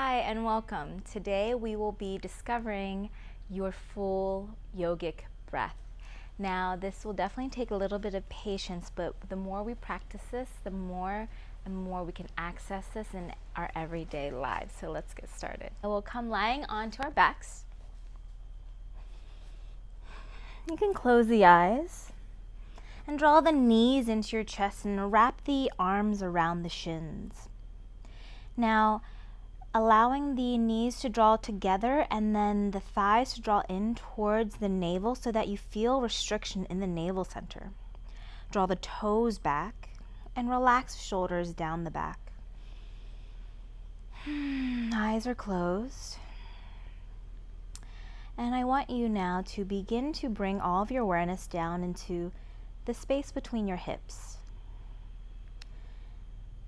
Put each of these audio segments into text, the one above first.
Hi and welcome. Today we will be discovering your full yogic breath. Now this will definitely take a little bit of patience, but the more we practice this, the more and more we can access this in our everyday lives. So let's get started. We'll come lying onto our backs. You can close the eyes and draw the knees into your chest and wrap the arms around the shins. Now, allowing the knees to draw together and then the thighs to draw in towards the navel so that you feel restriction in the navel center. Draw the toes back and relax shoulders down the back. Eyes are closed. And I want you now to begin to bring all of your awareness down into the space between your hips.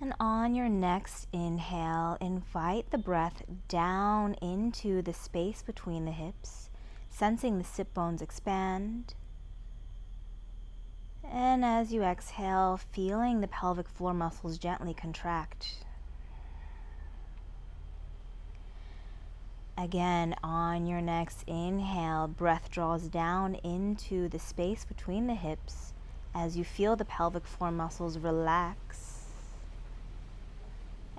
And on your next inhale, invite the breath down into the space between the hips, sensing the sit bones expand. And as you exhale, feeling the pelvic floor muscles gently contract. Again, on your next inhale, breath draws down into the space between the hips as you feel the pelvic floor muscles relax.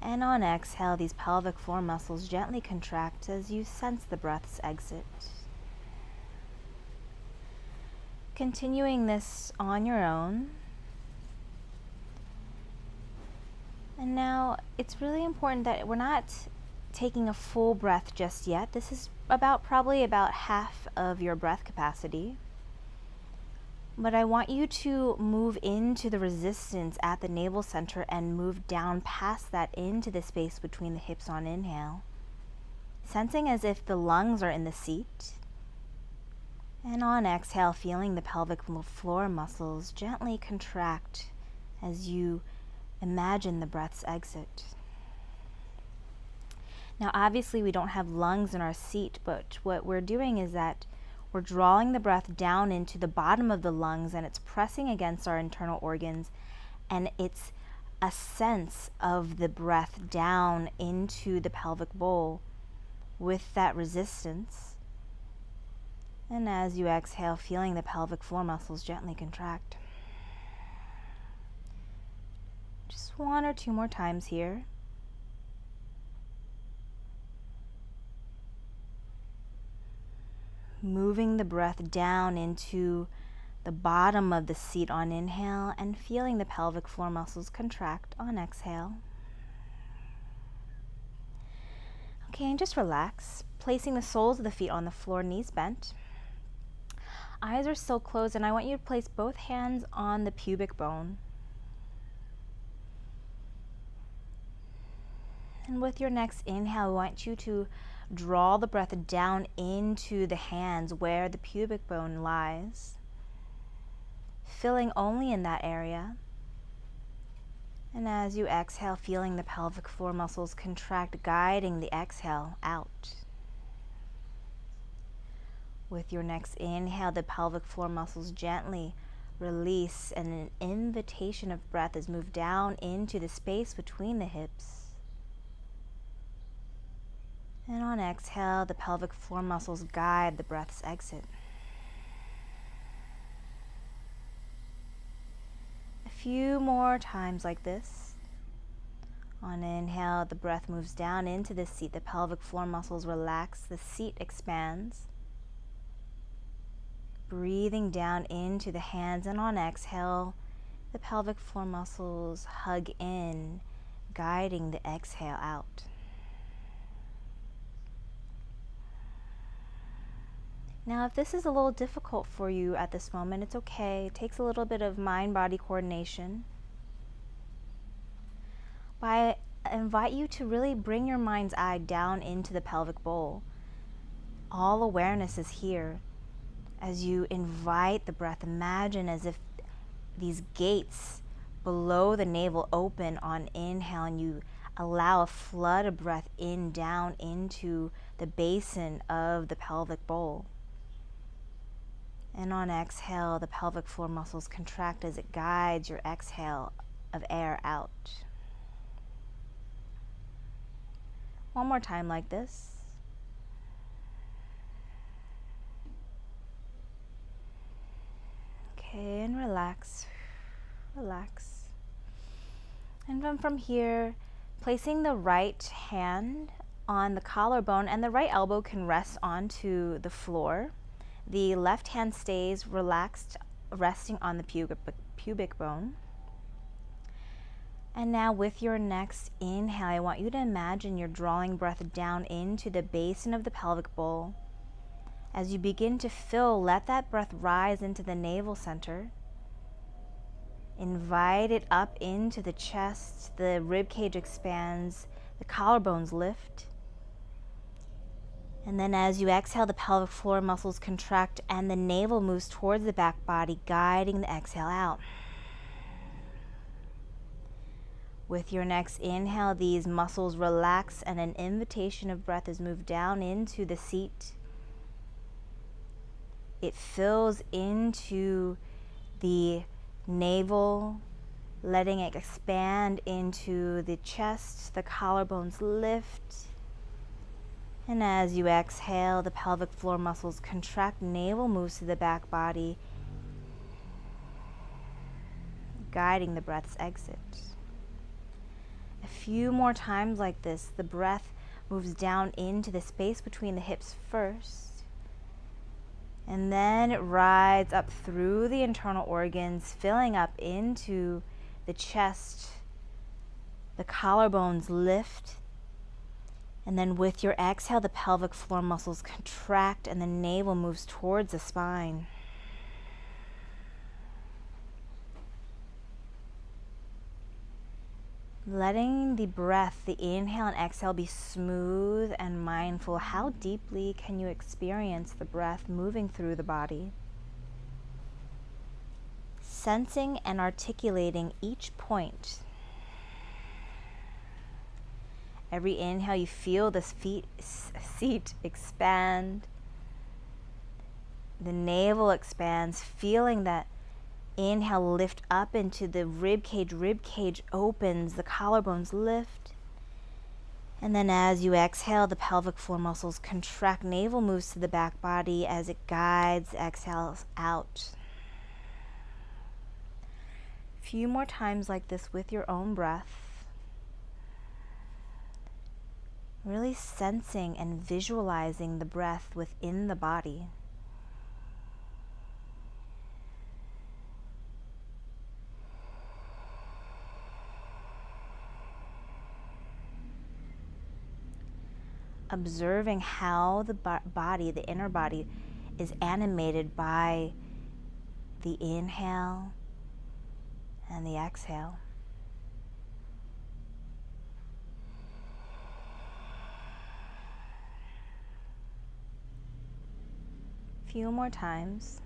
And on exhale, these pelvic floor muscles gently contract as you sense the breath's exit. Continuing this on your own. And now it's really important that we're not taking a full breath just yet. This is probably about half of your breath capacity. But I want you to move into the resistance at the navel center and move down past that into the space between the hips on inhale. Sensing as if the lungs are in the seat. And on exhale, feeling the pelvic floor muscles gently contract as you imagine the breath's exit. Now obviously we don't have lungs in our seat, but what we're doing is that we're drawing the breath down into the bottom of the lungs and it's pressing against our internal organs, and it's a sense of the breath down into the pelvic bowl with that resistance. And as you exhale, feeling the pelvic floor muscles gently contract. Just one or two more times here. Moving the breath down into the bottom of the seat on inhale and feeling the pelvic floor muscles contract on exhale. Okay, and just relax, placing the soles of the feet on the floor, knees bent. Eyes are still closed, and I want you to place both hands on the pubic bone. And with your next inhale, I want you to draw the breath down into the hands where the pubic bone lies, filling only in that area. And as you exhale, feeling the pelvic floor muscles contract, guiding the exhale out. With your next inhale, the pelvic floor muscles gently release, and an invitation of breath is moved down into the space between the hips. And on exhale, the pelvic floor muscles guide the breath's exit. A few more times like this. On inhale, the breath moves down into the seat. The pelvic floor muscles relax. The seat expands. Breathing down into the hands, and on exhale, the pelvic floor muscles hug in, guiding the exhale out. Now, if this is a little difficult for you at this moment, it's okay. It takes a little bit of mind-body coordination. But I invite you to really bring your mind's eye down into the pelvic bowl. All awareness is here. As you invite the breath, imagine as if these gates below the navel open on inhale, and you allow a flood of breath in down into the basin of the pelvic bowl. And on exhale, the pelvic floor muscles contract as it guides your exhale of air out. One more time like this. Okay, and relax. Relax. And then from here, placing the right hand on the collarbone, and the right elbow can rest onto the floor. The left hand stays relaxed, resting on the pubic bone. And now with your next inhale, I want you to imagine you're drawing breath down into the basin of the pelvic bowl. As you begin to fill, let that breath rise into the navel center. Invite it up into the chest, the rib cage expands, the collarbones lift. And then as you exhale, the pelvic floor muscles contract and the navel moves towards the back body, guiding the exhale out. With your next inhale, these muscles relax and an invitation of breath is moved down into the seat. It fills into the navel, letting it expand into the chest, the collarbones lift. And as you exhale, the pelvic floor muscles contract, navel moves to the back body, guiding the breath's exit. A few more times like this, the breath moves down into the space between the hips first, and then it rides up through the internal organs, filling up into the chest. The collarbones lift, and then with your exhale, the pelvic floor muscles contract and the navel moves towards the spine. Letting the breath, the inhale and exhale, be smooth and mindful. How deeply can you experience the breath moving through the body? Sensing and articulating each point. Every inhale, you feel the seat expand. The navel expands, feeling that inhale lift up into the rib cage opens, the collarbones lift. And then as you exhale, the pelvic floor muscles contract, navel moves to the back body as it guides, exhales out. A few more times like this with your own breath. Really sensing and visualizing the breath within the body. Observing how the body, the inner body, is animated by the inhale and the exhale. Few more times.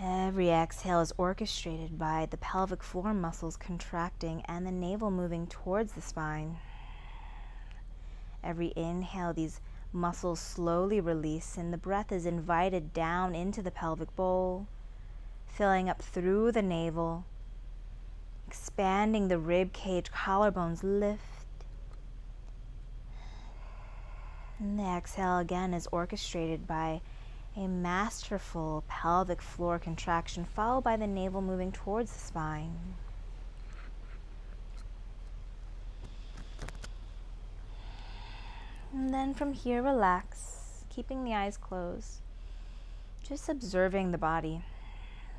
Every exhale is orchestrated by the pelvic floor muscles contracting and the navel moving towards the spine. Every inhale, these muscles slowly release and the breath is invited down into the pelvic bowl, filling up through the navel, expanding the rib cage, collarbones lift. And the exhale again is orchestrated by a masterful pelvic floor contraction, followed by the navel moving towards the spine. And then from here, relax, keeping the eyes closed, just observing the body,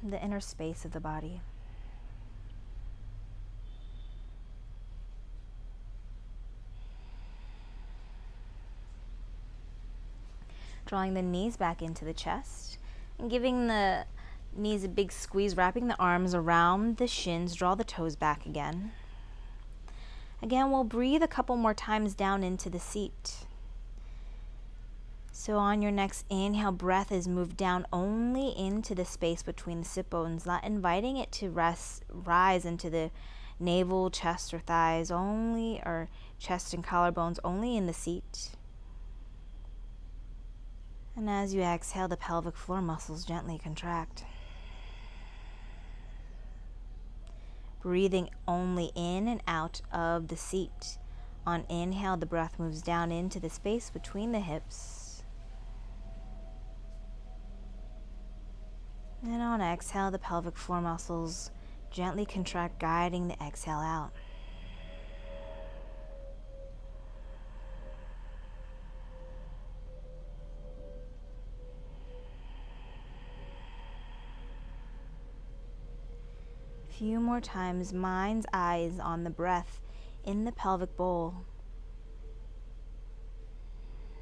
the inner space of the body. Drawing the knees back into the chest and giving the knees a big squeeze, wrapping the arms around the shins, draw the toes back again. Again, we'll breathe a couple more times down into the seat. So on your next inhale, breath is moved down only into the space between the sit bones, not inviting it to rise into the navel, chest, or thighs only, or chest and collarbones only in the seat. And as you exhale, the pelvic floor muscles gently contract. breathing only in and out of the seat. On inhale, the breath moves down into the space between the hips. And on exhale, the pelvic floor muscles gently contract, guiding the exhale out. A few more times, mind's eyes on the breath in the pelvic bowl.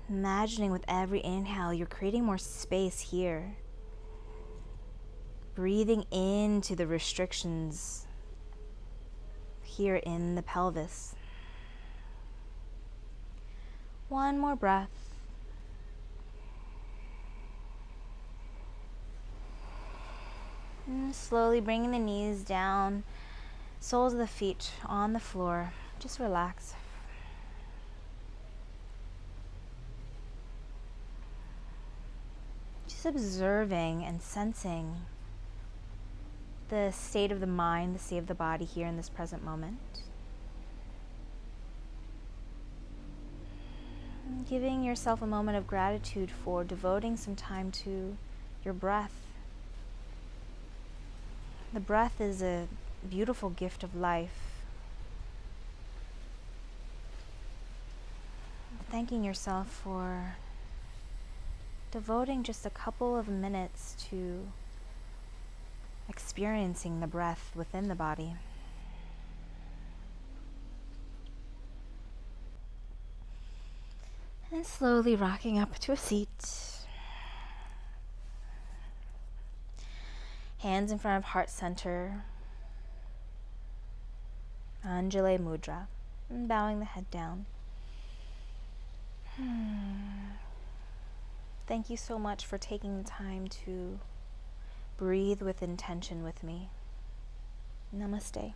Imagining with every inhale, you're creating more space here. Breathing into the restrictions here in the pelvis. One more breath. And slowly bringing the knees down, soles of the feet on the floor. Just relax. Just observing and sensing the state of the mind, the state of the body here in this present moment. And giving yourself a moment of gratitude for devoting some time to your breath. The breath is a beautiful gift of life. Thanking yourself for devoting just a couple of minutes to experiencing the breath within the body. And slowly rocking up to a seat. Hands in front of heart center. Anjali Mudra. And bowing the head down. Thank you so much for taking the time to breathe with intention with me. Namaste.